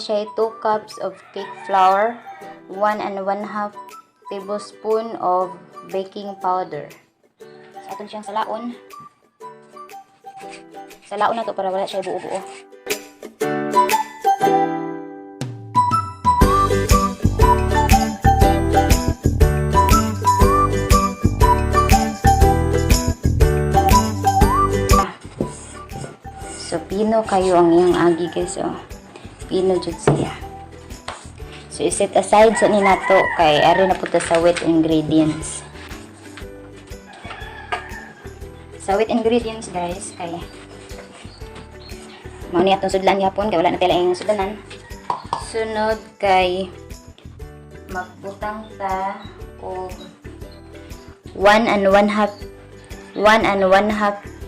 siya 2 cups of cake flour, 1 and 1/2 tablespoon of baking powder. So, ato siyang salaon. Salaon na to para wala siya buo-buo. So, pino kayo ang iyang agi guys. Oh. Pino jud siya. So, iset aside sa ninato kay ari na punta sa wet ingredients. Sa wet ingredients guys, kay mao ni atong sudlan gyapon kay wala na tayong sudlanan. Sunod kay magbutang ta og 1 and 1/2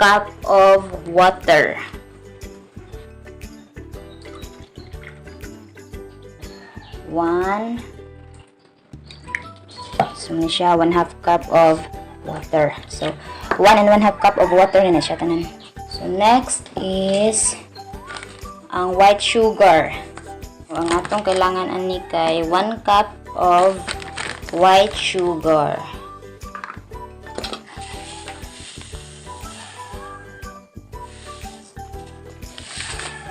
cup of water. So, na siya 1/2 cup of water. So, 1 and 1/2 cup of water na siya tanan. So, next is ang white sugar. So, ang atong kailangan ani kay 1 cup of white sugar.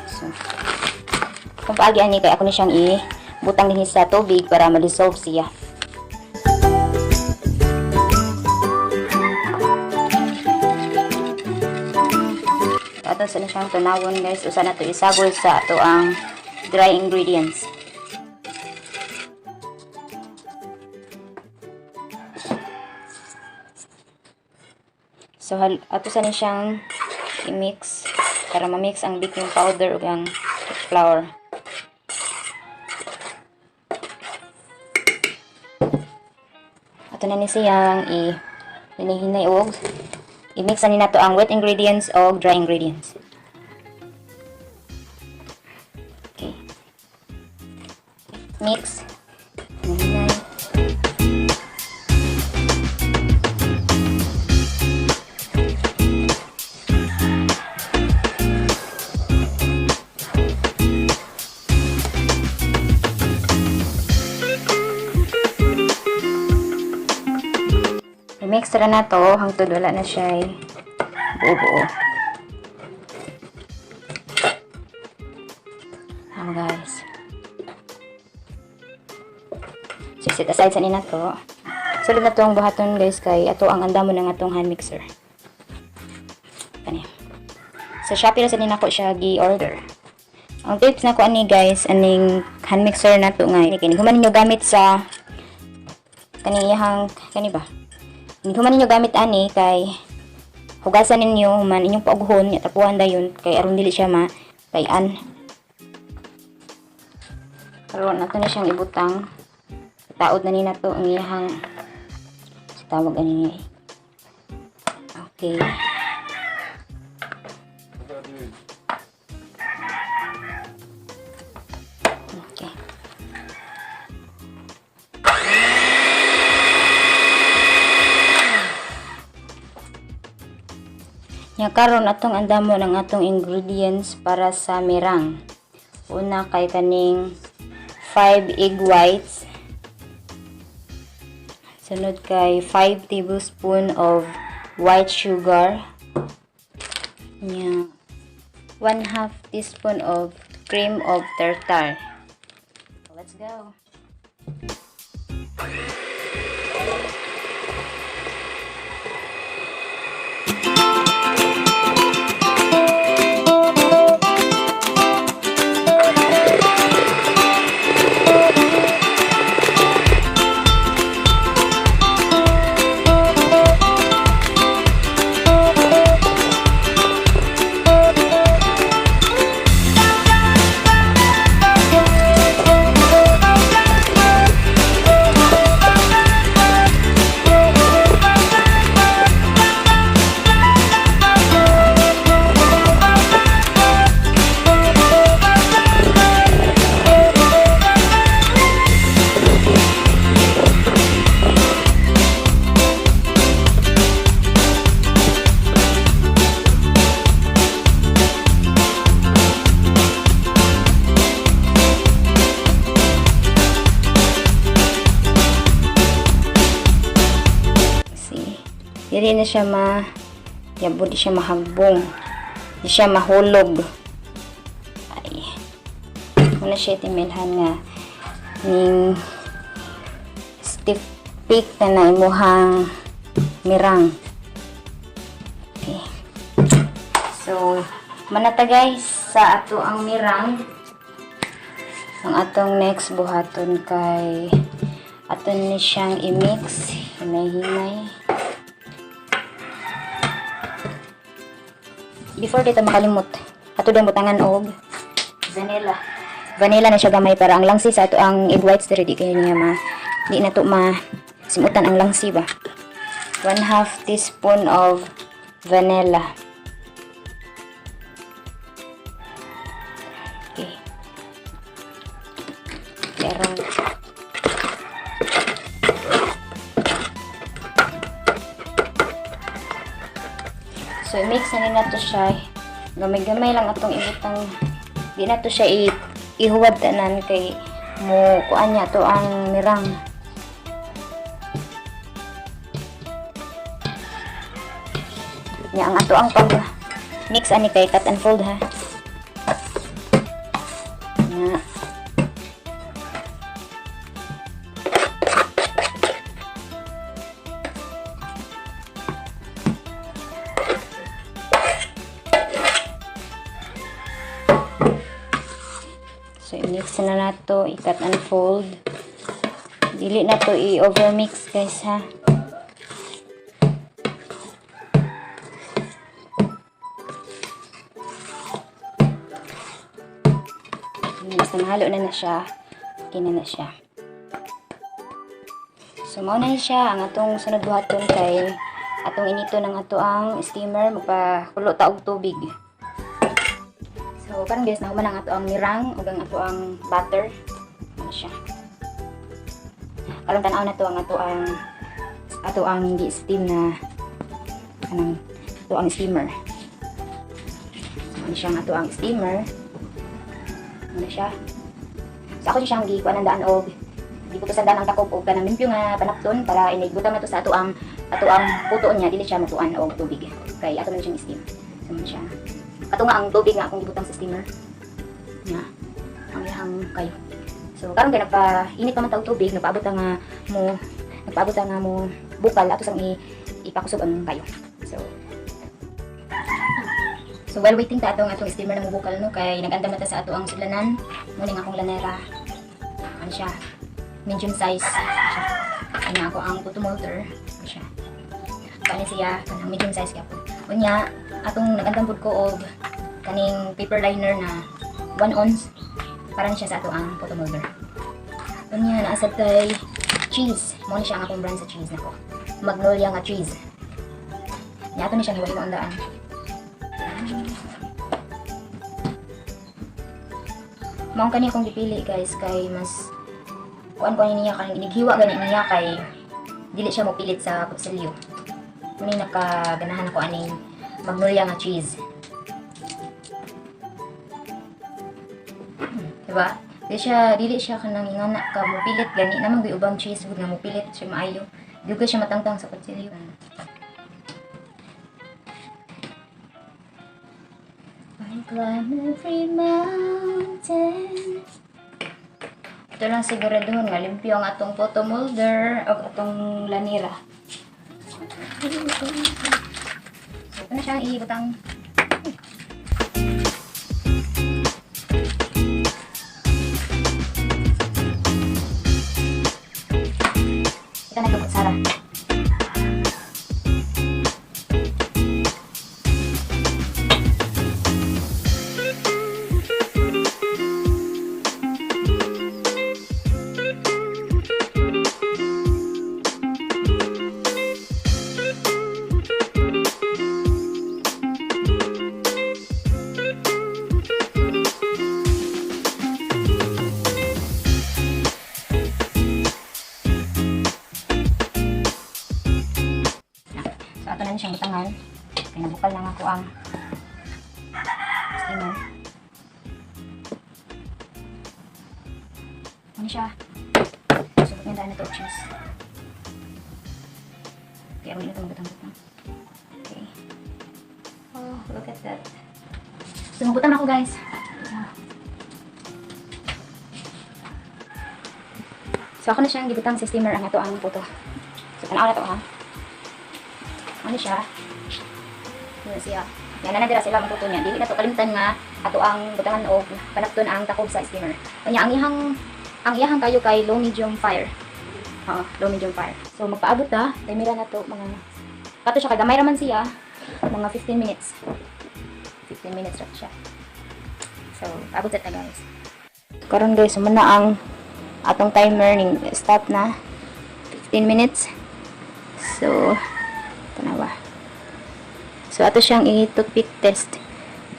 So, kung paagi ani kay ako ni siyang butang din sa tubig para ma-dissolve siya. Ato sa siyang tunawon guys, usa na to isagol sa ato ang dry ingredients. So ato sa siyang i-mix para ma-mix ang baking powder ug ang flour. Ato na ni siyang hinahinay og i-mix na nato ang wet ingredients o dry ingredients. Okay. Mix. Hinahinay. I-mix na to hangtod wala na siya buo-buo. Guys. So, set aside sa nina to. Sulod na to ang buhaton guys kay ato ang andamo ng atong hand mixer. Kani. Sa Shopee sa nina ko siya gi-order. Ang tips na ko ani guys, aning hand mixer na to nga kini human ninyo gamit sa kaniyang kani ba? Human ninyo gamit ani kay hugasan ninyo human inyong paughon nya tapuan dayon kay aron dili siya matayan. Karon nato na siyang ibutang. Taod na ni nato ang iyang tawag ani niya. Okay. Okay. Nya karon atong andamo ng atong ingredients para sa mirang. Una kay kaning 5 egg whites. Sunod kay 5 tablespoon of white sugar. Nya 1/2 teaspoon of cream of tartar. Let's go. dili na siya yabo, di siya mahagbong, di siya mahulog. Ay, muna siya timilhan nga ning stiff pick na imuhang mirang. Okay. So, manata guys sa ato ang mirang. Ang atong next buhaton kay aton ni siyang i-mix, himay-himay. Before dito makalimot, ato din butangan og vanilla. Vanilla na siya gamay para ang langsi sa ato ang egg whites diri di kay niya di na to simutan ang langsi ba. 1/2 teaspoon of vanilla. Okay. Pero so i-mix na to siya. Gamay-gamay lang atong ibutang. Di na to siya ihuwad tanan kay mo kuan niya to ang mirang. Nya ang ato ang pag mix ani kay cut and fold ha. Nya. So i-mix na nato, i-cut and fold. Dili na to i-overmix guys ha. Basta mahalo na siya, okay na siya. So mao na siya ang atong sunod buhaton kay atong inito ng ato ang steamer, magpakulo ta og tubig. So parang guys nahuman ang ato ang mirang ug ang ato ang butter. Ano siya? Karon tan-aw na to ang ato ang hindi steam na kanang ato ang steamer. Ano siya ang ato ang steamer? Ano siya? So ako siyang gikuan ng daan og giputusan daan ang takop og kanang limpyo nga panapton para inigbutan na to sa ato ang puto niya dili siya matuan og tubig kay ato na siyang steam. So man siya. Ato nga ang tubig nga akong gibutang sa steamer. Nya. Ang ihang kayo. So karon kay nagpa-init pa man tawag tubig, nagpaabot nga mo bukal ato sang ipakusog ang kayo. So while waiting ta atong steamer na mubukal no kay nag-andam na ta sa ato ang sudlanan. Muning akong lanera. Ano siya? Medium size. Ano ako ang photo molder. Ano siya? Kani siya kanang medium size gyapon. Unya atong nag-andam pud ko og kaning paper liner na 1 ounce para na siya sa ato ang photo molder. Unya naasad kay cheese. Mo ni siya ang akong brand sa cheese nako. Magnolia nga cheese. Nya ato ni siya hiwa-hiwa ang daan. Maong kani akong dipili guys kay mas kuan niya kay inighiwa gani niya kay dili siya mopilit sa kutsilyo. Muni nakaganahan ko aning magnolia nga cheese. Diba? Dili siya kanang ingana ka mopilit gani namang gi ubang cheese ug nga mopilit siya maayo. Dugay siya matangtang sa kutsilyo. Climb every mountain. Ito lang siguraduhon nga limpyo ang atong photo molder o atong lanira. So, ito na siyang ibutang. Ito na ito kutsara. Ato na siyang butangan. Pinabukal lang ako ang steamer. Ano siya? Subot niya dahil na ito cheese. Kaya ulit na itong butang-butang. look at that. Sumubutan ako guys. So ako na siyang gibutang sa steamer ang ato ang puto. So tanaw na to ha. Ano siya? Ano siya? Yan na dira sila ang puto niya. Dili na to kalimtan nga ato ang butangan og panapton ang takob sa steamer. Kanya ang iyahang kayo kay low medium fire. Oo, low medium fire. So magpaabot ta, timera na to mga kato siya kay gamay raman siya mga 15 minutes. 15 minutes ra siya. So paabot ta guys. Karon guys, muna ang atong timer ning stop na 15 minutes. So tanawa. So ato siyang i-toothpick test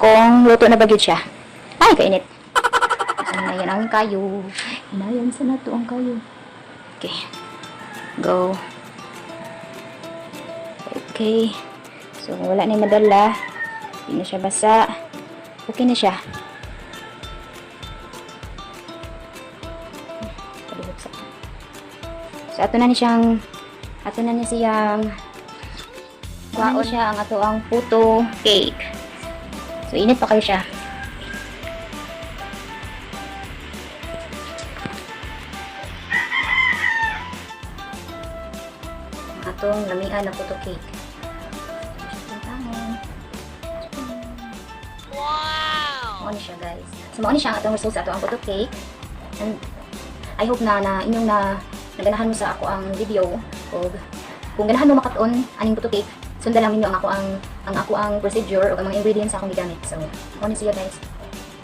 kung luto na ba gyud siya. Ay kainit. Ano yan ang kayo. Hinayan sa nato ang kayo. Okay. Go. Okay. So wala na madala. Hindi na siya basa. Okay na siya. So ato na niya siyang waon siya ang ato ang puto cake. So init pa kayo siya. Ang atong lamian na puto cake. Wow! Mauni siya guys. So mauni siya ang atong results sa ato ang puto cake. And I hope na inyong naganahan mo sa ako ang video o kung ganahan mo makatuon aning puto cake, sundan lang ninyo ang ako ang procedure o ang mga ingredients sa akong gigamit. So, mo ni siya guys.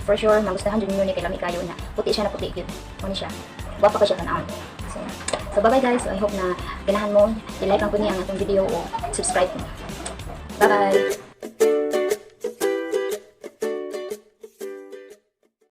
For sure, magustahan jud ninyo ni kay lami kayo na. Puti siya na puti gyud. Mo ni siya. Guwapa pa siya tan-aw. So bye bye guys. So, I hope na ganahan mo, i-like lang po niya ang atong video o subscribe mo. Bye bye.